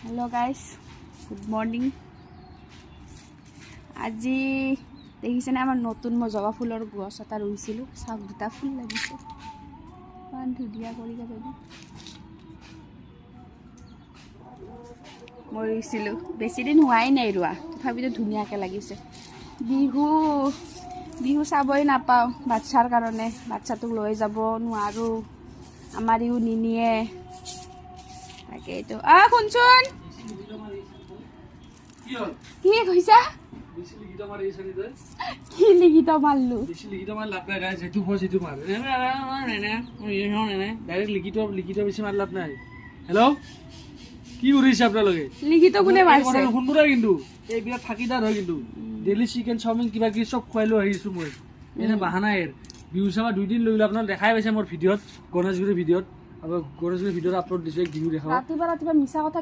hello guys good morning আজি দেখিছেনে আমাৰ নতুন মই জবা ফুলৰ গছ এটা ৰুইছিলোঁ চাওক দুটা ফুল লাগিছে ইমান ধুনীয়া কৰি গ'ল মই ৰুইছিলোঁ বেছি দিন হোৱাই নাই ৰোৱা তথাপিতো ধুনীয়াকৈ লাগিছে বিহু বিহু চাবই নাপাওঁ বাচ্চাৰ কাৰণে বাচ্চাটোক লৈ যাব নোৱাৰোঁ আমাৰ ইও নিনিয়ে তাকেইতো শুনচোন কি কৈছা বেশি লিখিত মারি এসে নিতে কি লিখিত মারলু বেশি লিখিত মার লাভ নাই গাইস যেটু ফস যেটু মার ডাইরেক্ট লিখিত বেশি মার লাভ নাই হ্যালো কি করিছে আপনার লগে লিখিত কোনে মারছে শুনবুরা কিন্তু এই বিরাট ফাঁকিদার হয় কিন্তু ডেইলি চিকেন চাউমিন কিবা কি সব খুৱাইলো আহিছো মই এনে বাহানা এর ভিউ চাবা 2 দিন লইলো আপনার দেখাই পাইছে মোর ভিডিওত গণেশগুৰি ভিডিওত আৰু গণেশগুৰি ভিডিওত আপলোড দিছে ভিউ দেখাও ৰাতিপুৱা মিছা কথা